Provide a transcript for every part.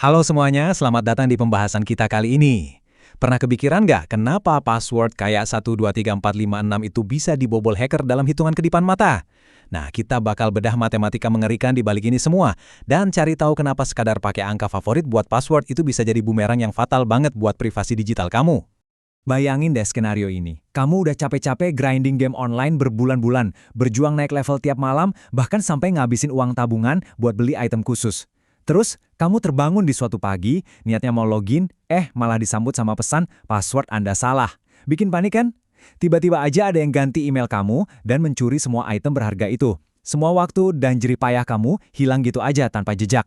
Halo semuanya, selamat datang di pembahasan kita kali ini. Pernah kepikiran nggak kenapa password kayak 123456 itu bisa dibobol hacker dalam hitungan kedipan mata? Nah, kita bakal bedah matematika mengerikan di balik ini semua, dan cari tahu kenapa sekadar pakai angka favorit buat password itu bisa jadi bumerang yang fatal banget buat privasi digital kamu. Bayangin deh skenario ini. Kamu udah capek-capek grinding game online berbulan-bulan, berjuang naik level tiap malam, bahkan sampai ngabisin uang tabungan buat beli item khusus. Terus, kamu terbangun di suatu pagi, niatnya mau login, malah disambut sama pesan, password Anda salah. Bikin panik kan? Tiba-tiba aja ada yang ganti email kamu dan mencuri semua item berharga itu. Semua waktu dan jerih payah kamu hilang gitu aja tanpa jejak.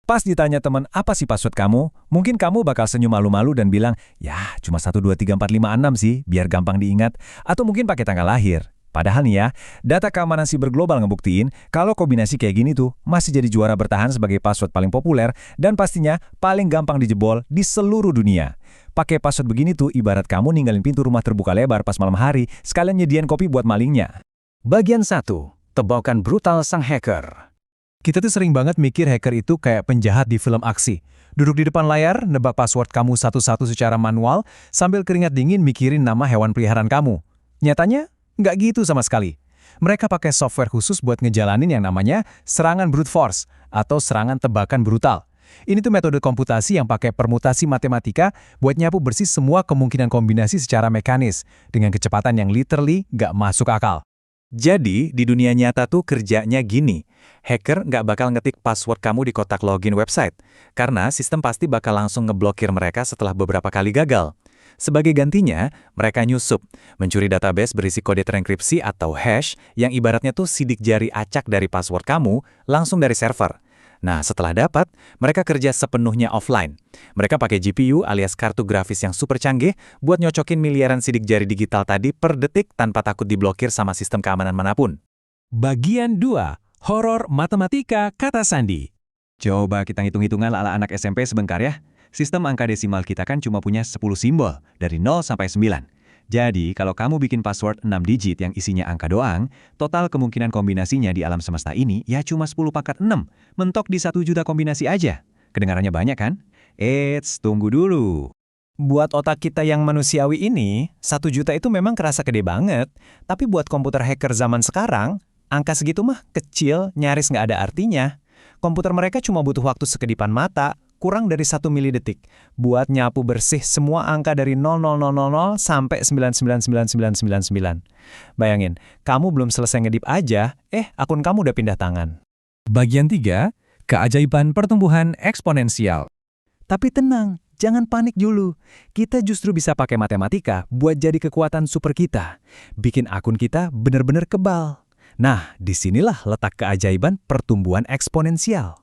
Pas ditanya teman, apa sih password kamu? Mungkin kamu bakal senyum malu-malu dan bilang, ya cuma 123456 sih, biar gampang diingat. Atau mungkin pakai tanggal lahir. Padahal nih ya, data keamanan siber global ngebuktiin kalau kombinasi kayak gini tuh masih jadi juara bertahan sebagai password paling populer dan pastinya paling gampang dijebol di seluruh dunia. Pakai password begini tuh ibarat kamu ninggalin pintu rumah terbuka lebar pas malam hari, sekalian nyediain kopi buat malingnya. Bagian 1. Tebakan brutal sang hacker. Kita tuh sering banget mikir hacker itu kayak penjahat di film aksi. Duduk di depan layar, nebak password kamu satu-satu secara manual, sambil keringat dingin mikirin nama hewan peliharaan kamu. Nyatanya, nggak gitu sama sekali. Mereka pakai software khusus buat ngejalanin yang namanya serangan brute force atau serangan tebakan brutal. Ini tuh metode komputasi yang pakai permutasi matematika buat nyapu bersih semua kemungkinan kombinasi secara mekanis dengan kecepatan yang literally nggak masuk akal. Jadi, di dunia nyata tuh kerjanya gini. Hacker nggak bakal ngetik password kamu di kotak login website, karena sistem pasti bakal langsung ngeblokir mereka setelah beberapa kali gagal. Sebagai gantinya, mereka nyusup, mencuri database berisi kode terenkripsi atau hash yang ibaratnya tuh sidik jari acak dari password kamu langsung dari server. Nah, setelah dapat, mereka kerja sepenuhnya offline. Mereka pakai GPU alias kartu grafis yang super canggih buat nyocokin miliaran sidik jari digital tadi per detik tanpa takut diblokir sama sistem keamanan manapun. Bagian 2. Horor matematika kata sandi. Coba kita hitung-hitungan ala anak SMP sebentar ya. Sistem angka desimal kita kan cuma punya 10 simbol, dari 0 sampai 9. Jadi, kalau kamu bikin password 6 digit yang isinya angka doang, total kemungkinan kombinasinya di alam semesta ini ya cuma 10 pangkat 6, mentok di 1 juta kombinasi aja. Kedengarannya banyak kan? Eits, tunggu dulu. Buat otak kita yang manusiawi ini, 1 juta itu memang kerasa gede banget. Tapi buat komputer hacker zaman sekarang, angka segitu mah kecil, nyaris nggak ada artinya. Komputer mereka cuma butuh waktu sekedipan mata, kurang dari 1 milidetik, buat nyapu bersih semua angka dari 00000 sampai 999999. Bayangin, kamu belum selesai ngedip aja, akun kamu udah pindah tangan. Bagian 3, keajaiban pertumbuhan eksponensial. Tapi tenang, jangan panik dulu. Kita justru bisa pakai matematika buat jadi kekuatan super kita. Bikin akun kita benar-benar kebal. Nah, disinilah letak keajaiban pertumbuhan eksponensial.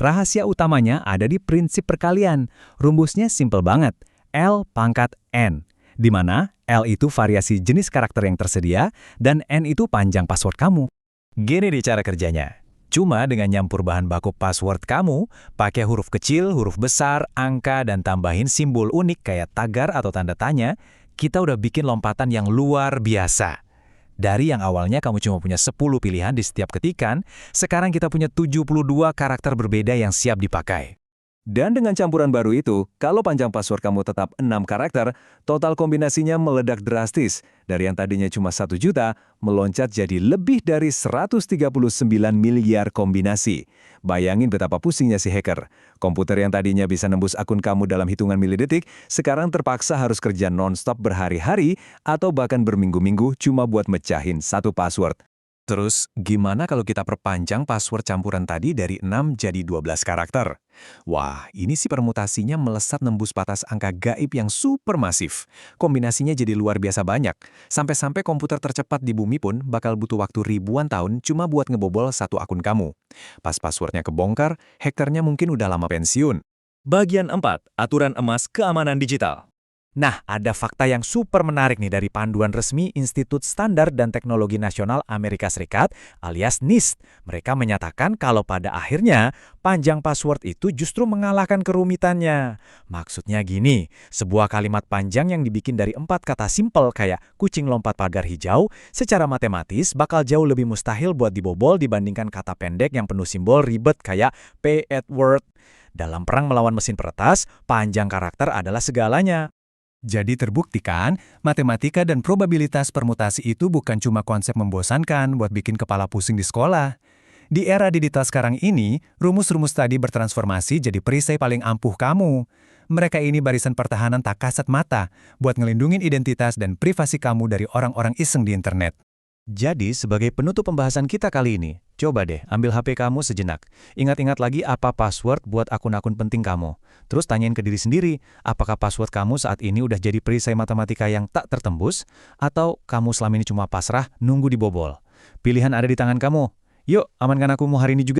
Rahasia utamanya ada di prinsip perkalian. Rumusnya simple banget, L pangkat N. Di mana L itu variasi jenis karakter yang tersedia, dan N itu panjang password kamu. Gini nih cara kerjanya. Cuma dengan nyampur bahan baku password kamu, pakai huruf kecil, huruf besar, angka, dan tambahin simbol unik kayak tagar atau tanda tanya, kita udah bikin lompatan yang luar biasa. Dari yang awalnya kamu cuma punya 10 pilihan di setiap ketikan, sekarang kita punya 72 karakter berbeda yang siap dipakai. Dan dengan campuran baru itu, kalau panjang password kamu tetap 6 karakter, total kombinasinya meledak drastis. Dari yang tadinya cuma 1 juta, meloncat jadi lebih dari 139 miliar kombinasi. Bayangin betapa pusingnya si hacker. Komputer yang tadinya bisa nembus akun kamu dalam hitungan milidetik, sekarang terpaksa harus kerja non-stop berhari-hari atau bahkan berminggu-minggu cuma buat mecahin satu password. Terus, gimana kalau kita perpanjang password campuran tadi dari 6 jadi 12 karakter? Wah, ini sih permutasinya melesat nembus batas angka gaib yang super masif. Kombinasinya jadi luar biasa banyak. Sampai-sampai komputer tercepat di bumi pun bakal butuh waktu ribuan tahun cuma buat ngebobol satu akun kamu. Pas passwordnya kebongkar, hackernya mungkin udah lama pensiun. Bagian 4. Aturan emas keamanan digital. Nah, ada fakta yang super menarik nih dari panduan resmi Institut Standar dan Teknologi Nasional Amerika Serikat alias NIST. Mereka menyatakan kalau pada akhirnya panjang password itu justru mengalahkan kerumitannya. Maksudnya gini, sebuah kalimat panjang yang dibikin dari 4 kata simpel kayak kucing lompat pagar hijau, secara matematis bakal jauh lebih mustahil buat dibobol dibandingkan kata pendek yang penuh simbol ribet kayak P-word. Dalam perang melawan mesin peretas, panjang karakter adalah segalanya. Jadi terbukti kan, matematika dan probabilitas permutasi itu bukan cuma konsep membosankan buat bikin kepala pusing di sekolah. Di era digital sekarang ini, rumus-rumus tadi bertransformasi jadi perisai paling ampuh kamu. Mereka ini barisan pertahanan tak kasat mata buat ngelindungin identitas dan privasi kamu dari orang-orang iseng di internet. Jadi, sebagai penutup pembahasan kita kali ini, coba deh ambil HP kamu sejenak. Ingat-ingat lagi apa password buat akun-akun penting kamu. Terus tanyain ke diri sendiri, apakah password kamu saat ini udah jadi perisai matematika yang tak tertembus, atau kamu selama ini cuma pasrah nunggu dibobol. Pilihan ada di tangan kamu. Yuk, amankan aku hari ini juga.